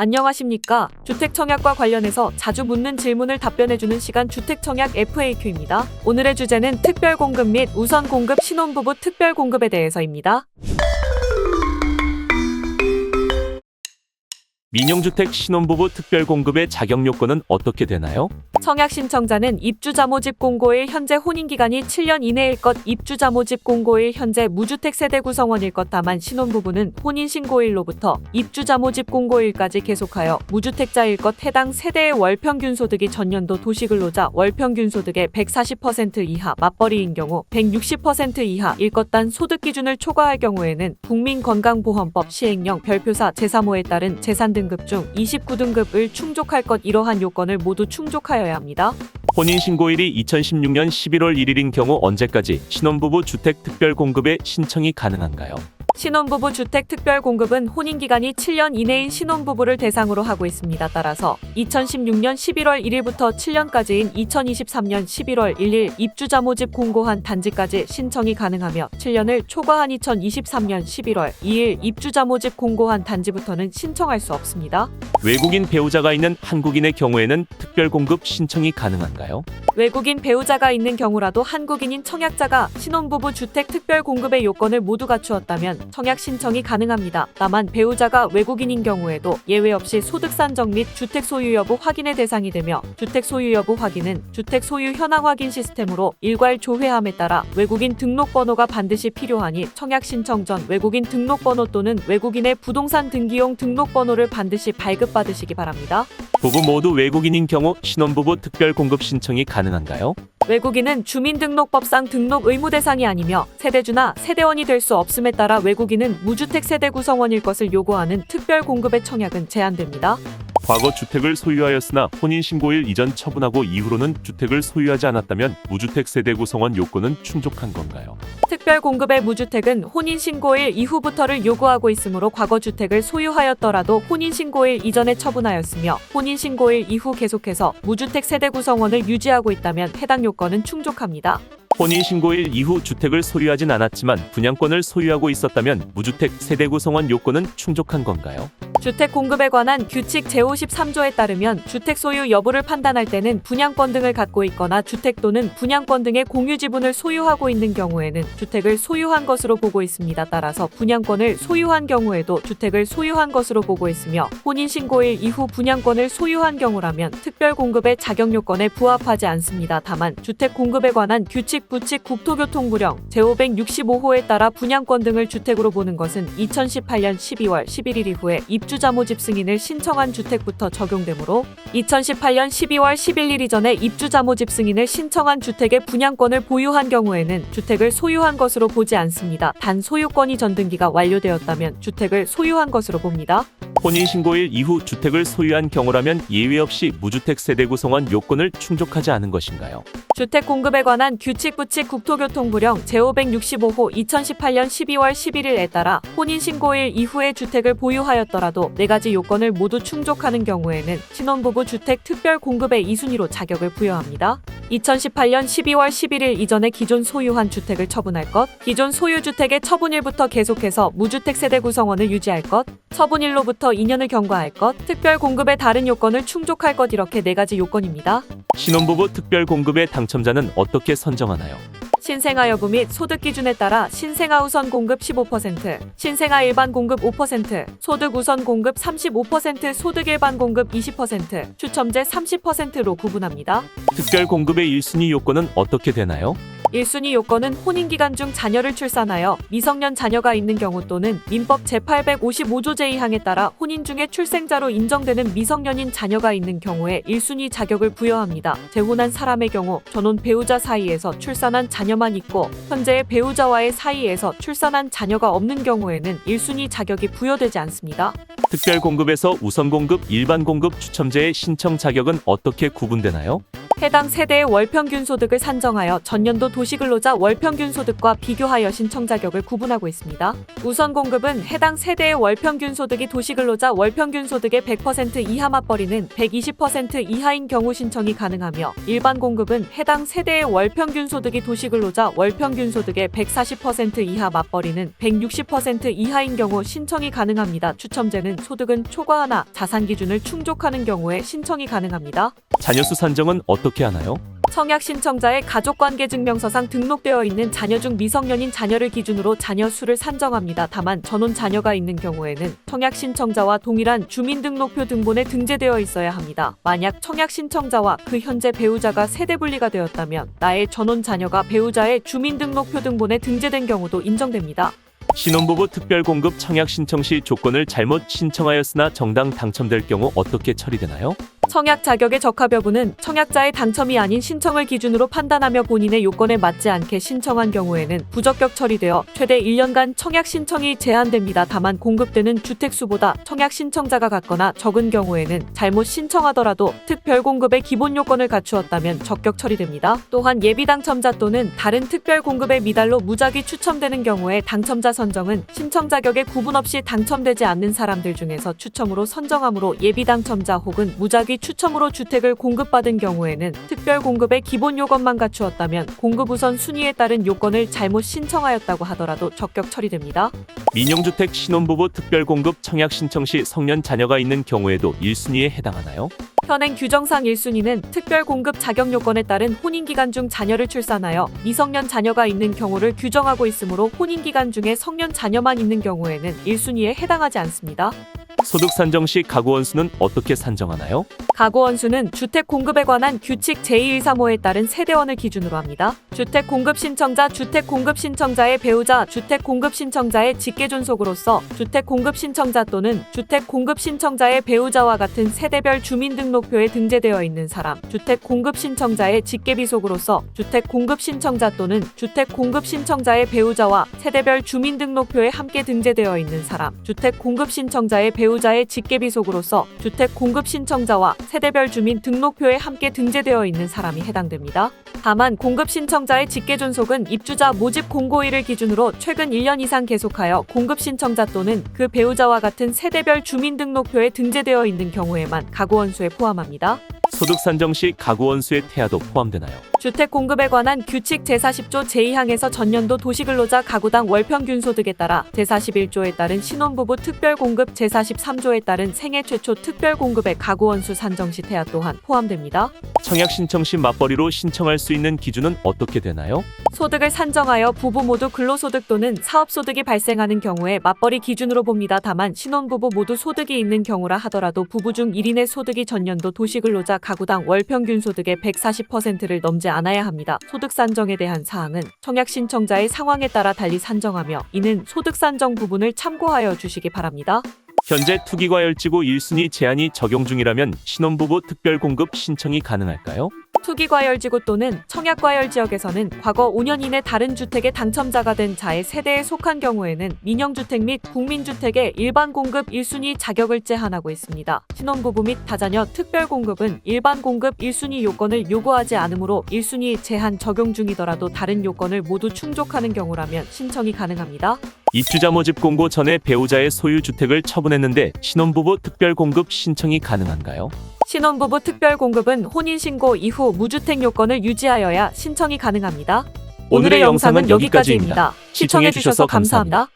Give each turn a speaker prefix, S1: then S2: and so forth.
S1: 안녕하십니까. 주택청약과 관련해서 자주 묻는 질문을 답변해주는 시간 주택청약 FAQ입니다. 오늘의 주제는 특별공급 및 우선공급 신혼부부 특별공급에 대해서입니다.
S2: 민영주택 신혼부부 특별공급의 자격 요건은 어떻게 되나요?
S1: 청약 신청자는 입주자 모집 공고일 현재 혼인기간이 7년 이내일 것, 입주자 모집 공고일 현재 무주택 세대 구성원일 것. 다만 신혼부부는 혼인신고일로부터 입주자 모집 공고일까지 계속하여 무주택자일 것. 해당 세대의 월평균 소득이 전년도 도시근로자 월평균 소득의 140% 이하, 맞벌이인 경우 160% 이하일 것. 단 소득 기준을 초과할 경우에는 국민건강보험법 시행령 별표사 제3호에 따른 재산 등급 중 29등급을 충족할 것. 이러한 요건을 모두 충족하여야 합니다.
S2: 혼인신고일이 2016년 11월 1일인 경우 언제까지 신혼부부 주택 특별공급에 신청이 가능한가요?
S1: 신혼부부 주택 특별공급은 혼인기간이 7년 이내인 신혼부부를 대상으로 하고 있습니다. 따라서 2016년 11월 1일부터 7년까지인 2023년 11월 1일 입주자 모집 공고한 단지까지 신청이 가능하며 7년을 초과한 2023년 11월 2일 입주자 모집 공고한 단지부터는 신청할 수 없습니다.
S2: 외국인 배우자가 있는 한국인의 경우에는 특별공급 신청이 가능한가요?
S1: 외국인 배우자가 있는 경우라도 한국인인 청약자가 신혼부부 주택 특별공급의 요건을 모두 갖추었다면 청약 신청이 가능합니다. 다만 배우자가 외국인인 경우에도 예외 없이 소득 산정 및 주택 소유 여부 확인의 대상이 되며 주택 소유 여부 확인은 주택 소유 현황 확인 시스템으로 일괄 조회함에 따라 외국인 등록번호가 반드시 필요하니 청약 신청 전 외국인 등록번호 또는 외국인의 부동산 등기용 등록번호를 반드시 발급받으시기 바랍니다.
S2: 부부 모두 외국인인 경우 신혼부부 특별공급 신청이 가능한가요?
S1: 외국인은 주민등록법상 등록 의무 대상이 아니며 세대주나 세대원이 될 수 없음에 따라 외국인은 무주택 세대 구성원일 것을 요구하는 특별공급의 청약은 제한됩니다.
S2: 과거 주택을 소유하였으나 혼인신고일 이전 처분하고 이후로는 주택을 소유하지 않았다면 무주택 세대 구성원 요건은 충족한 건가요?
S1: 특별공급의 무주택은 혼인신고일 이후부터를 요구하고 있으므로 과거 주택을 소유하였더라도 혼인신고일 이전에 처분하였으며 혼인신고일 이후 계속해서 무주택 세대 구성원을 유지하고 있다면 해당 요건은 충족합니다.
S2: 혼인신고일 이후 주택을 소유하진 않았지만 분양권을 소유하고 있었다면 무주택 세대 구성원 요건은 충족한 건가요?
S1: 주택 공급에 관한 규칙 제53조에 따르면 주택 소유 여부를 판단할 때는 분양권 등을 갖고 있거나 주택 또는 분양권 등의 공유 지분을 소유하고 있는 경우에는 주택을 소유한 것으로 보고 있습니다. 따라서 분양권을 소유한 경우에도 주택을 소유한 것으로 보고 있으며 혼인신고일 이후 분양권을 소유한 경우라면 특별공급의 자격 요건에 부합하지 않습니다. 다만 주택 공급에 관한 규칙 부칙 국토교통부령 제565호에 따라 분양권 등을 주택으로 보는 것은 2018년 12월 11일 이후에 입주자 모집 승인을 신청한 주택부터 적용되므로 2018년 12월 11일 이전에 입주자 모집 승인을 신청한 주택의 분양권을 보유한 경우에는 주택을 소유한 것으로 보지 않습니다. 단 소유권 이전 등기가 완료되었다면 주택을 소유한 것으로 봅니다.
S2: 혼인신고일 이후 주택을 소유한 경우라면 예외 없이 무주택 세대 구성원 요건을 충족하지 않은 것인가요?
S1: 주택 공급에 관한 규칙 부칙 국토교통부령 제565호 2018년 12월 11일에 따라 혼인신고일 이후에 주택을 보유하였더라도 4가지 요건을 모두 충족하는 경우에는 신혼부부 주택 특별공급의 2순위로 자격을 부여합니다. 2018년 12월 11일 이전에 기존 소유한 주택을 처분할 것, 기존 소유주택의 처분일부터 계속해서 무주택 세대 구성원을 유지할 것, 처분일로부터 2년을 경과할 것, 특별공급의 다른 요건을 충족할 것. 이렇게 4가지 요건입니다.
S2: 신혼부부 특별공급의 당첨자는 어떻게 선정하나요?
S1: 신생아 여부 및 소득 기준에 따라 신생아 우선 공급 15%, 신생아 일반 공급 5%, 소득 우선 공급 35%, 소득 일반 공급 20%, 추첨제 30%로 구분합니다.
S2: 특별공급의 1순위 요건은 어떻게 되나요?
S1: 1순위 요건은 혼인기간 중 자녀를 출산하여 미성년 자녀가 있는 경우 또는 민법 제855조 제2항에 따라 혼인 중에 출생자로 인정되는 미성년인 자녀가 있는 경우에 1순위 자격을 부여합니다. 재혼한 사람의 경우 전혼 배우자 사이에서 출산한 자녀만 있고 현재의 배우자와의 사이에서 출산한 자녀가 없는 경우에는 1순위 자격이 부여되지 않습니다.
S2: 특별공급에서 우선공급, 일반공급, 추첨제의 신청 자격은 어떻게 구분되나요?
S1: 해당 세대의 월평균 소득을 산정하여 전년도 도시근로자 월평균 소득과 비교하여 신청 자격을 구분하고 있습니다. 우선 공급은 해당 세대의 월평균 소득이 도시근로자 월평균 소득의 100% 이하 맞벌이는 120% 이하인 경우 신청이 가능하며, 일반 공급은 해당 세대의 월평균 소득이 도시근로자 월평균 소득의 140% 이하 맞벌이는 160% 이하인 경우 신청이 가능합니다. 추첨제는 소득은 초과하나 자산 기준을 충족하는 경우에 신청이 가능합니다.
S2: 자녀수 산정은 어떻게 하나요?
S1: 청약 신청자의 가족관계증명서상 등록되어 있는 자녀 중 미성년인 자녀를 기준으로 자녀 수를 산정합니다. 다만 전혼 자녀가 있는 경우에는 청약 신청자와 동일한 주민등록표 등본에 등재되어 있어야 합니다. 만약 청약 신청자와 그 현재 배우자가 세대 분리가 되었다면 나의 전혼 자녀가 배우자의 주민등록표 등본에 등재된 경우도 인정됩니다.
S2: 신혼부부 특별공급 청약 신청 시 조건을 잘못 신청하였으나 정당 당첨될 경우 어떻게 처리되나요?
S1: 청약 자격의 적합 여부는 청약자의 당첨이 아닌 신청을 기준으로 판단하며 본인의 요건에 맞지 않게 신청한 경우에는 부적격 처리되어 최대 1년간 청약 신청이 제한됩니다. 다만 공급되는 주택수보다 청약 신청자가 같거나 적은 경우에는 잘못 신청하더라도 특별공급의 기본 요건을 갖추었다면 적격 처리됩니다. 또한 예비 당첨자 또는 다른 특별공급의 미달로 무작위 추첨되는 경우에 당첨자 선정은 신청 자격에 구분 없이 당첨되지 않는 사람들 중에서 추첨으로 선정하므로, 예비 당첨자 혹은 무작위 추첨으로 주택을 공급받은 경우에는 특별공급의 기본 요건만 갖추었다면 공급 우선 순위에 따른 요건을 잘못 신청하였다고 하더라도 적격 처리됩니다.
S2: 민영주택 신혼부부 특별공급 청약 신청 시 성년 자녀가 있는 경우에도 1순위에 해당하나요?
S1: 현행 규정상 1순위는 특별공급 자격 요건에 따른 혼인기간 중 자녀를 출산하여 미성년 자녀가 있는 경우를 규정하고 있으므로 혼인기간 중에 성년 자녀만 있는 경우에는 1순위에 해당하지 않습니다.
S2: 소득 산정 시 가구 원수는 어떻게 산정하나요?
S1: 가구 원수는 주택 공급에 관한 규칙 제2135에 따른 세대원을 기준으로 합니다. 주택 공급 신청자, 주택 공급 신청자의 배우자, 주택 공급 신청자의 직계존속으로서 주택 공급 신청자 또는 주택 공급 신청자의 배우자와 같은 세대별 주민등록표에 등재되어 있는 사람, 주택 공급 신청자의 직계비속으로서 주택 공급 신청자 또는 주택 공급 신청자의 배우자와 세대별 주민등록표에 함께 등재되어 있는 사람, 주택 공급 신청자의 배우자의 직계비속으로서 주택 공급 신청자와 세대별 주민 등록표에 함께 등재되어 있는 사람이 해당됩니다. 다만 공급 신청자의 직계존속은 입주자 모집 공고일을 기준으로 최근 1년 이상 계속하여 공급 신청자 또는 그 배우자와 같은 세대별 주민등록표에 등재되어 있는 경우에만 가구 원수에 포함합니다.
S2: 소득 산정 시 가구 원수의 태아도 포함되나요?
S1: 주택 공급에 관한 규칙 제40조 제2항에서 전년도 도시근로자 가구당 월평균 소득에 따라 제41조에 따른 신혼부부 특별공급, 제43조에 따른 생애 최초 특별공급의 가구 원수 산정 시 태아 또한 포함됩니다.
S2: 청약 신청 시 맞벌이로 신청할 수 있는 기준은 어떻게 되나요?
S1: 소득을 산정하여 부부 모두 근로소득 또는 사업소득이 발생하는 경우에 맞벌이 기준으로 봅니다. 다만 신혼부부 모두 소득이 있는 경우라 하더라도 부부 중 1인의 소득이 전년도 도시근로자 가구당 월평균 소득의 140%를 넘지 않아야 합니다. 소득 산정에 대한 사항은 청약 신청자의 상황에 따라 달리 산정하며, 이는 소득 산정 부분을 참고하여 주시기 바랍니다.
S2: 현재 투기과열지구 1순위 제한이 적용 중이라면 신혼부부 특별공급 신청이 가능할까요?
S1: 투기과열지구 또는 청약과열지역에서는 과거 5년 이내 다른 주택의 당첨자가 된 자의 세대에 속한 경우에는 민영주택 및 국민주택의 일반 공급 1순위 자격을 제한하고 있습니다. 신혼부부 및 다자녀 특별공급은 일반 공급 1순위 요건을 요구하지 않으므로 1순위 제한 적용 중이더라도 다른 요건을 모두 충족하는 경우라면 신청이 가능합니다.
S2: 입주자 모집 공고 전에 배우자의 소유 주택을 처분했는데 신혼부부 특별공급 신청이 가능한가요?
S1: 신혼부부 특별공급은 혼인신고 이후 무주택 요건을 유지하여야 신청이 가능합니다. 오늘의 영상은 여기까지입니다. 시청해주셔서 감사합니다.